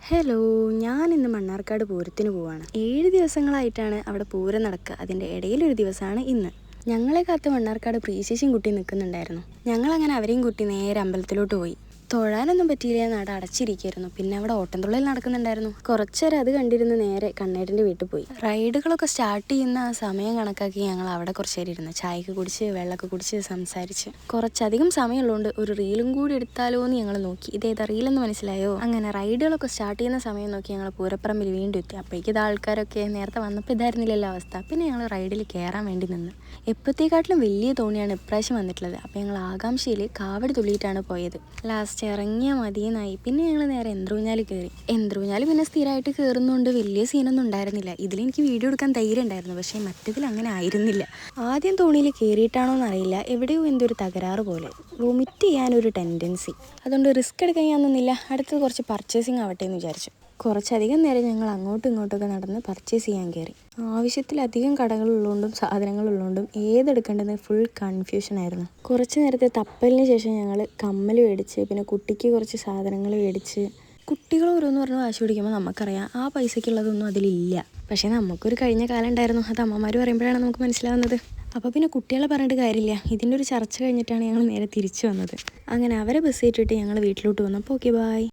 Hello, ഞാനിന്ന് മണ്ണാർക്കാട് പൂരത്തിന് പോവാണ്. 7 ദിവസങ്ങളായിട്ടാണ് അവിടെ പൂരം നടക്കുക. അതിൻ്റെ ഇടയിലൊരു ദിവസമാണ് ഇന്ന്. ഞങ്ങളെ കാത്ത് മണ്ണാർക്കാട് പ്രീശേഷിയും കുട്ടി നിൽക്കുന്നുണ്ടായിരുന്നു. ഞങ്ങളങ്ങനെ അവരെയും കൂട്ടി നേരെ അമ്പലത്തിലോട്ട് പോയി. തൊഴാനൊന്നും പറ്റിയില്ല, നട അടച്ചിരിക്കുകയായിരുന്നു. പിന്നെ അവിടെ ഓട്ടംതുള്ളൽ നടക്കുന്നുണ്ടായിരുന്നു. കുറച്ചേരം അത് കണ്ടിരുന്ന് നേരെ കണ്ണേട്ടൻ്റെ വീട്ടിൽ പോയി. റൈഡുകളൊക്കെ സ്റ്റാർട്ട് ചെയ്യുന്ന ആ സമയം കണക്കാക്കി ഞങ്ങൾ അവിടെ കുറച്ച് നേരം ഇരുന്ന് ചായയൊക്കെ കുടിച്ച് വെള്ളമൊക്കെ കുടിച്ച് സംസാരിച്ച് കുറച്ചധികം സമയമുള്ളതുകൊണ്ട് ഒരു റീലും കൂടി എടുത്താലോ എന്ന് ഞങ്ങൾ നോക്കി. ഇതേതാ റീലെന്ന് മനസ്സിലായോ? അങ്ങനെ റൈഡുകളൊക്കെ സ്റ്റാർട്ട് ചെയ്യുന്ന സമയം നോക്കി ഞങ്ങൾ പൂരപ്പറമ്പിൽ വീണ്ടും എത്തി. അപ്പോഴേക്കും ഇത് ആൾക്കാരൊക്കെ നേരത്തെ വന്നപ്പോൾ ഇതായിരുന്നില്ലല്ലോ അവസ്ഥ. പിന്നെ ഞങ്ങൾ റൈഡിൽ കയറാൻ വേണ്ടി നിന്ന്. എപ്പോഴത്തേക്കാട്ടിലും വലിയ തോണിയാണ് ഇപ്രാവശ്യം വന്നിട്ടുള്ളത്. അപ്പോൾ ഞങ്ങൾ ആകാംക്ഷയിൽ കാവടി തുള്ളിയിട്ടാണ് പോയത്. ലാസ്റ്റ് ഇറങ്ങിയാൽ മതിയെന്നായി. പിന്നെ ഞങ്ങൾ നേരെ യന്ത്രൂഞ്ഞാൽ കയറി. യന്ത്രൂഞ്ഞാൽ പിന്നെ സ്ഥിരമായിട്ട് കയറുന്നതുകൊണ്ട് വലിയ സീനൊന്നും ഉണ്ടായിരുന്നില്ല. ഇതിലെനിക്ക് വീഡിയോ എടുക്കാൻ ധൈര്യം ഉണ്ടായിരുന്നു, പക്ഷേ മറ്റതിൽ അങ്ങനെ ആയിരുന്നില്ല. ആദ്യം തോണിയിൽ കയറിയിട്ടാണോ എന്നറിയില്ല, എവിടെയോ എന്തൊരു തകരാറ് പോലെ, വൊമിറ്റ് ചെയ്യാനൊരു ടെൻഡൻസി. അതുകൊണ്ട് റിസ്ക് എടുക്കാൻ ഞാൻ നിന്നില്ല. അടുത്തത് കുറച്ച് പർച്ചേസിങ് ആവട്ടെ എന്ന് വിചാരിച്ചു. കുറച്ചധികം നേരം ഞങ്ങൾ അങ്ങോട്ടും ഇങ്ങോട്ടൊക്കെ നടന്ന് പർച്ചേസ് ചെയ്യാൻ കയറി. ആവശ്യത്തിലധികം കടകളുള്ളതുകൊണ്ടും സാധനങ്ങളുള്ളതുകൊണ്ടും ഏതെടുക്കേണ്ടതെന്ന് ഫുൾ കൺഫ്യൂഷനായിരുന്നു. കുറച്ച് നേരത്തെ തപ്പലിന് ശേഷം ഞങ്ങൾ കമ്മൽ മേടിച്ച്, പിന്നെ കുട്ടിക്ക് കുറച്ച് സാധനങ്ങൾ മേടിച്ച്. കുട്ടികൾ ഓരോന്ന് പറഞ്ഞ് വാശി പിടിക്കുമ്പോൾ നമുക്കറിയാം ആ പൈസയ്ക്കുള്ളതൊന്നും അതിലില്ല. പക്ഷേ നമുക്കൊരു കഴിഞ്ഞ കാലം ഉണ്ടായിരുന്നു, അത് അമ്മമാർ പറയുമ്പോഴാണ് നമുക്ക് മനസ്സിലാവുന്നത്. അപ്പോൾ പിന്നെ കുട്ടികളെ പറഞ്ഞിട്ട് കാര്യമില്ല. ഇതിൻ്റെ ഒരു ചർച്ച കഴിഞ്ഞിട്ടാണ് ഞങ്ങൾ നേരെ തിരിച്ചു വന്നത്. അങ്ങനെ അവരെ ബസ് കയറ്റിയിട്ട് ഞങ്ങൾ വീട്ടിലോട്ട് വന്നു. അപ്പോൾ ഓക്കെ, ബായ്.